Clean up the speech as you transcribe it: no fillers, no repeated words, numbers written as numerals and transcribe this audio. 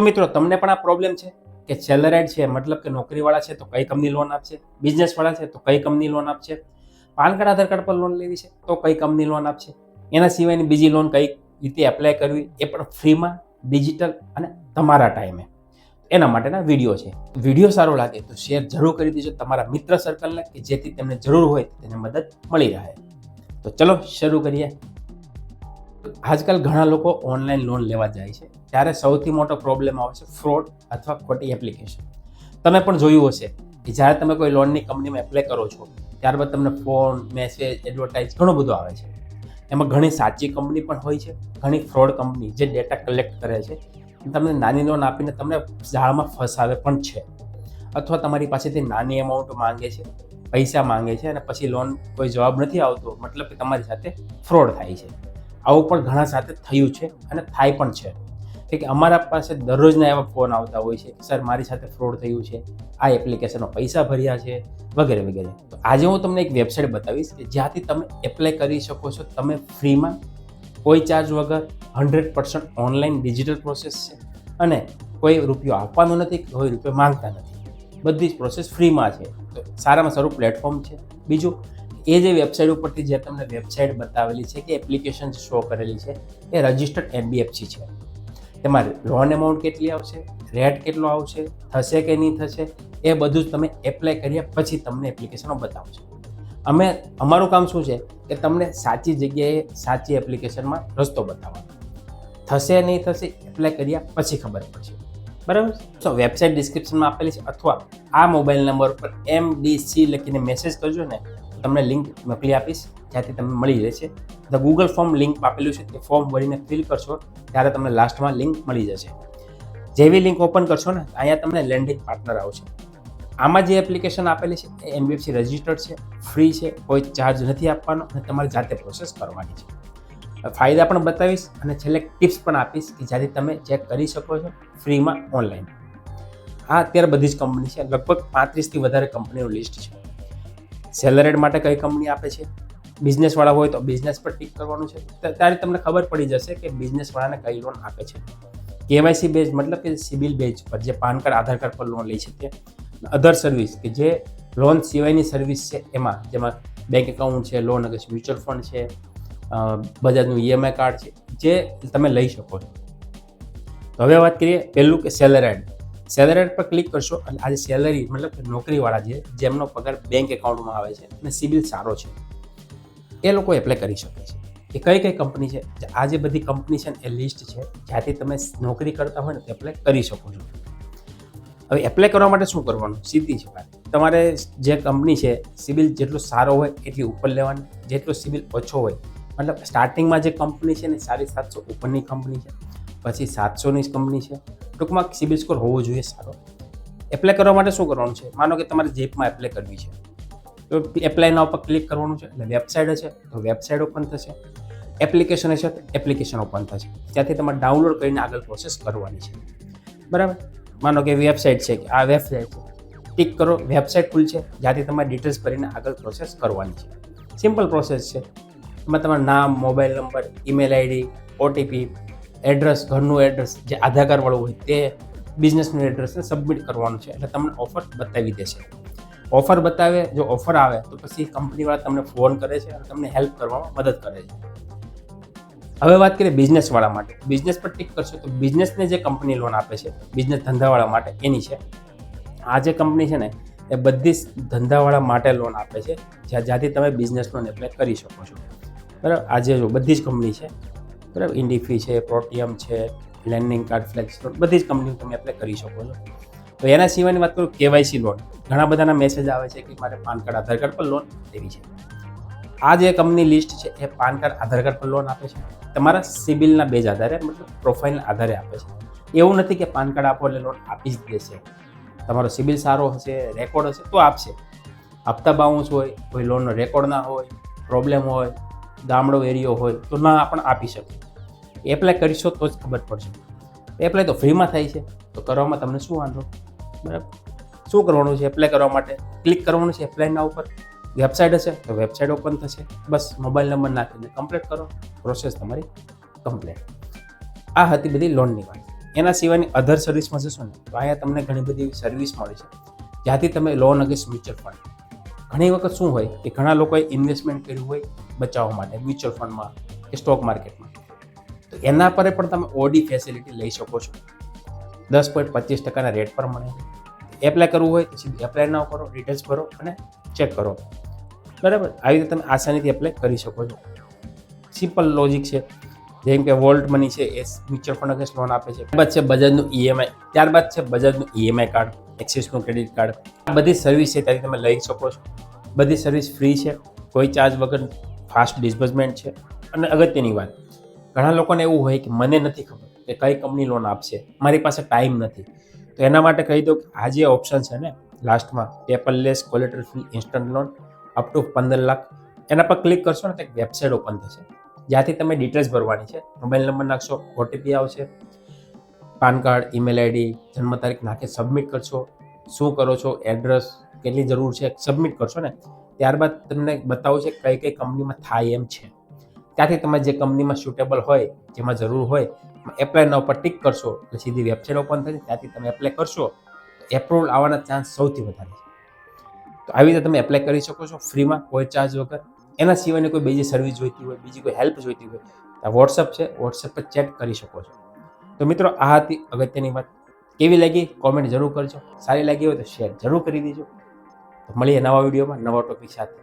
મિત્રો તમને પણ આ પ્રોબ્લેમ છે કે સેલરાઇડ છે મતલબ કે નોકરીવાળા છે તો કઈ કંપની લોન આપશે, બિઝનેસવાળા છે તો કઈ કંપની લોન આપશે, પાન કાર્ડ આધાર કાર્ડ પર લોન લેવી છે તો કઈ કંપની લોન આપશે, એના સિવાયની બીજી લોન કઈ રીતે એપ્લાય કરવી એ પણ ફ્રીમાં, ડિજિટલ અને તમારા ટાઈમે. એના માટેના વિડીયો છે. વિડીયો સારો લાગે તો શેર જરૂર કરી દેજો તમારા મિત્ર સર્કલને કે જેથી તેમને જરૂર હોય તેને મદદ મળી રહે. તો ચલો શરૂ કરીએ. આજકાલ ઘણા લોકો ઓનલાઈન લોન લેવા જાય છે ત્યારે સૌથી મોટો પ્રોબ્લેમ આવે છે ફ્રોડ અથવા ખોટી એપ્લિકેશન. તમે પણ જોયું હશે કે જ્યારે તમે કોઈ લોનની કંપનીમાં એપ્લાય કરો છો ત્યારબાદ તમને ફોન, મેસેજ, એડવર્ટાઇઝ ઘણું બધું આવે છે. એમાં ઘણી સાચી કંપની પણ હોય છે, ઘણી ફ્રોડ કંપની જે ડેટા કલેક્ટ કરે છે, તમને નાની લોન આપીને તમને જાળમાં ફસાવે પણ છે. અથવા તમારી પાસેથી નાની અમાઉન્ટ માંગે છે, પૈસા માંગે છે અને પછી લોન કોઈ જવાબ નથી આવતો, મતલબ કે તમારી સાથે ફ્રોડ થાય છે. આવું પણ ઘણા સાથે થયું છે અને થાય પણ છે કે અમારા પાસે દરરોજના એવા ફોન આવતા હોય છે કે સર મારી સાથે ફ્રોડ થયું છે, આ એપ્લિકેશનમાં પૈસા ભર્યા છે વગેરે વગેરે. તો આજે હું તમને એક વેબસાઇટ બતાવીશ કે જ્યાંથી તમે એપ્લાય કરી શકો છો. તમે ફ્રીમાં, કોઈ ચાર્જ વગર, 100% ઓનલાઈન ડિજિટલ પ્રોસેસ છે અને કોઈ રૂપિયો આપવાનો નથી, કોઈ રૂપિયો માંગતા નથી. બધી જ પ્રોસેસ ફ્રીમાં છે. તો સારામાં સારું પ્લેટફોર્મ છે. બીજું, એ જે વેબસાઇટ ઉપરથી જે તમને વેબસાઇટ બતાવેલી છે કે એપ્લિકેશન શો કરેલી છે એ રજિસ્ટર્ડ NBFC છે. તમારી લોન એમાઉન્ટ કેટલી આવશે, રેટ કેટલો આવશે, થશે કે નહીં થશે, એ બધું જ તમે એપ્લાય કર્યા પછી તમને એપ્લિકેશનો બતાવશે. અમારું કામ શું છે કે તમને સાચી જગ્યાએ સાચી એપ્લિકેશનમાં રસ્તો બતાવવાનો. થશે નહીં થશે એપ્લાય કર્યા પછી ખબર પડશે. બરાબર. તો વેબસાઇટ ડિસ્ક્રિપ્શનમાં આપેલી છે અથવા આ મોબાઈલ નંબર પર MDC લખીને મેસેજ કરજો ને, તમને લિંક મોકલી આપીશ જ્યાંથી તમને મળી રહેશે. ધ ગૂગલ ફોર્મ લિંક આપેલું છે તે ફોર્મ ભરીને ફિલ કરશો ત્યારે તમને લાસ્ટમાં લિંક મળી જશે. જેવી લિંક ઓપન કરશો ને અહીંયા તમને લેન્ડિંગ પાર્ટનર આવશે. આમાં જે એપ્લિકેશન આપેલી છે એ NBFC રજિસ્ટર્ડ છે, ફ્રી છે, કોઈ ચાર્જ નથી આપવાનો અને તમારે જાતે પ્રોસેસ કરવાની છે. ફાયદા પણ બતાવીશ અને છેલ્લે ટિપ્સ પણ આપીશ કે જ્યાંથી તમે ચેક કરી શકો છો ફ્રીમાં ઓનલાઈન. આ અત્યારે બધી જ કંપની છે, લગભગ 35થી વધારે કંપનીનું લિસ્ટ છે. સેલરાઇડ માટે કઈ કંપની આપે છે, બિઝનેસવાળા હોય તો બિઝનેસ પર ટિક કરવાનું છે. ત્યારે તમને ખબર પડી જશે કે બિઝનેસવાળાને કઈ લોન આપે છે. KYC બેઝ મતલબ કે સિબિલ બેઝ પર જે પાન કાર્ડ, આધાર કાર્ડ પર લોન લઈ શકીએ. અધર સર્વિસ કે જે લોન સિવાયની સર્વિસ છે એમાં, જેમાં બેંક એકાઉન્ટ છે, લોન અગેન્સ્ટ મ્યુચ્યુઅલ ફંડ છે, બજાજનું EMI કાર્ડ છે, જે તમે લઈ શકો છો. તો હવે વાત કરીએ પહેલું કે સેલરાઇડ. સેલરાઇડ પર ક્લિક કરશો અને આજે સેલરી મતલબ કે નોકરીવાળા છે જેમનો પગાર બેંક એકાઉન્ટમાં આવે છે અને સિબિલ સારો છે એ લોકો એપ્લાય કરી શકે છે. એ કઈ કઈ કંપની છે, આ જે બધી કંપની છે એ લિસ્ટ છે જ્યાંથી તમે નોકરી કરતા હોય ને તો એપ્લાય કરી શકો છો. હવે એપ્લાય કરવા માટે શું કરવાનું, સીધી છે વાત. તમારે જે કંપની છે સિબિલ જેટલો સારો હોય એટલી ઉપર લેવાની, જેટલો સિબિલ ઓછો હોય મતલબ સ્ટાર્ટિંગમાં જે કંપની છે ને 750 ઉપરની કંપની છે, પછી 700ની કંપની છે. ટૂંકમાં સિબિલ સ્કોર હોવો જોઈએ સારો. એપ્લાય કરવા માટે શું કરવાનું છે, માનો કે તમારે જેપમાં એપ્લાય કરવી છે તો એપ્લાયના ઉપર ક્લિક કરવાનું છે એટલે વેબસાઇટ હશે તો વેબસાઇટ ઓપન થશે, એપ્લિકેશન હશે તો એપ્લિકેશન ઓપન થશે. ત્યાંથી તમારે ડાઉનલોડ કરીને આગળ પ્રોસેસ કરવાની છે. બરાબર. માનો કે વેબસાઇટ છે, આ વેબસાઇટ છે, ટિક કરો, વેબસાઇટ ખુલશે જ્યાંથી તમારે ડિટેલ્સ ભરીને આગળ પ્રોસેસ કરવાની છે. સિમ્પલ પ્રોસેસ છે. એમાં તમારું નામ, mobile number, email ID, OTP, address, ઘરનું એડ્રેસ જે આધાર કાર્ડવાળું હોય તે, બિઝનેસનું એડ્રેસને સબમિટ કરવાનું છે એટલે તમને ઓફર બતાવી દેશે. ઓફર બતાવે, જો ઓફર આવે તો પછી કંપનીવાળા તમને ફોન કરે છે અને તમને હેલ્પ કરવામાં મદદ કરે છે. હવે વાત કરીએ બિઝનેસવાળા માટે. બિઝનેસ પર ટિક કરશો તો બિઝનેસને જે કંપની લોન આપે છે, બિઝનેસ ધંધાવાળા માટે એની છે. આ જે કંપની છે ને એ બધી જ ધંધાવાળા માટે લોન આપે છે જ્યાંથી તમે બિઝનેસ લોન એપ્લાય કરી શકો છો. બરાબર. આજે જો બધી જ કંપની છે, બરાબર, ઇન્ડિફી છે, પ્રોટિયમ છે, લેન્ડિંગ કાર્ડ, ફ્લેક્સ લોન, બધી જ કંપનીઓ તમે એપ્લાય કરી શકો છો. તો એના સિવાયની વાત કરું KYC લોન. ઘણા બધાના મેસેજ આવે છે કે મારે પાન કાર્ડ, આધાર કાર્ડ પર લોન લેવી છે. આ જે કંપની લિસ્ટ છે એ પાન કાર્ડ, આધાર કાર્ડ પર લોન આપે છે. તમારા સિબિલના બેઝ આધારે મતલબ પ્રોફાઇલના આધારે આપે છે. એવું નથી કે પાન કાર્ડ આપો એટલે લોન આપી જ દેશે. તમારો સિબિલ સારો હશે, રેકોર્ડ હશે તો આપશે. હપ્તા બાઉન્સ હોય, કોઈ લોનનો રેકોર્ડ ના હોય, પ્રોબ્લેમ હોય, ગામડો એરિયો હોય તો ના પણ આપી શકે. એપ્લાય કરીશો તો જ ખબર પડશે. એપ્લાય તો ફ્રીમાં થાય છે તો કરવામાં તમને શું વાંધો. બરાબર. શું કરવાનું છે એપ્લાય કરવા માટે, ક્લિક કરવાનું છે એપ્લાયના ઉપર. વેબસાઇટ હશે તો વેબસાઇટ ઓપન થશે. બસ મોબાઈલ નંબર નાખીને કમ્પ્લીટ કરો, પ્રોસેસ તમારી કમ્પ્લીટ. આ હતી બધી લોનની વાત. એના સિવાયની અધર સર્વિસમાં જશો ને તો અહીંયા તમને ઘણી બધી એવી સર્વિસ મળે છે જ્યાંથી તમે લોન અગેન્સ્ટ મ્યુચ્યુઅલ ફંડ, ઘણી વખત શું હોય કે ઘણા લોકોએ ઇન્વેસ્ટમેન્ટ કર્યું હોય બચાવવા માટે મ્યુચ્યુઅલ ફંડમાં કે સ્ટોક માર્કેટમાં, તો એના પર પણ તમે ઓડી ફેસિલિટી લઈ શકો છો. 10.25% રેટ પર મળે. એપ્લાય કરવું હોય તો સીધું એપ્લાય ના કરો, ડિટેલ્સ ભરો અને ચેક કરો. બરાબર, આવી રીતે તમે આસાનીથી એપ્લાય કરી શકો છો. સિમ્પલ લોજિક છે. જેમ કે વોલ્ટ મની છે એ મ્યુચ્યુઅલ ફંડ અગેન્સ્ટ લોન આપે છે. ત્યારબાદ છે બજાજનું ઈએમઆઈ, ત્યારબાદ છે બજાજનું ઈએમઆઈ કાર્ડ, એક્સિસનું ક્રેડિટ કાર્ડ. આ બધી સર્વિસ છે ત્યાંથી તમે લઈ શકો છો. બધી સર્વિસ ફ્રી છે, કોઈ ચાર્જ વગર ફાસ્ટ ડિસ્બર્સમેન્ટ છે. અને અગત્યની વાત, ઘણા લોકોને એવું હોય કે મને નથી ખબર કે કઈ કંપની લોન આપશે, મારી પાસે ટાઈમ નથી, તો એના માટે કહી દો કે આ જે ઓપ્શન છે ને લાસ્ટમાં, paperless collateral free instant loan up to 15 lakh, એના પર ક્લિક કરશો ને તો એક વેબસાઇટ ઓપન થશે જ્યાંથી તમે ડિટેલ્સ ભરવાની છે. મોબાઈલ નંબર નાખશો, ઓટીપી આવશે, પાન કાર્ડ, ઈમેલ આઈડી, જન્મ તારીખ નાખી સબમિટ કરશો. શું કરો છો, એડ્રેસ, કેટલી જરૂર છે, સબમિટ કરશો ને ત્યારબાદ તમને બતાવું છે કઈ કઈ કંપનીમાં થાય એમ છે. ત્યાંથી તમે જે કંપનીમાં સુટેબલ હોય, જેમાં જરૂર હોય, એપ્લાયના ઉપર ટિક કરશો એટલે સીધી વેબસાઇટ ઓપન થશે. ત્યાંથી તમે એપ્લાય કરશો તો એપ્રુવલ આવવાના ચાન્સ સૌથી વધારે છે. તો આવી રીતે તમે એપ્લાય કરી શકો છો ફ્રીમાં, કોઈ ચાર્જ વગર. એના સિવાયની કોઈ બીજી સર્વિસ જોઈતી હોય, બીજી કોઈ હેલ્પ જોઈતી હોય તો વોટ્સઅપ છે, વોટ્સઅપ પર ચેટ કરી શકો છો. તો મિત્રો આ હતી અગત્યની વાત. કેવી લાગી કોમેન્ટ જરૂર કરજો. સારી લાગી હોય તો શેર જરૂર કરી દેજો. તો મળીએ નવા વિડીયોમાં નવા ટોપિક સાથે.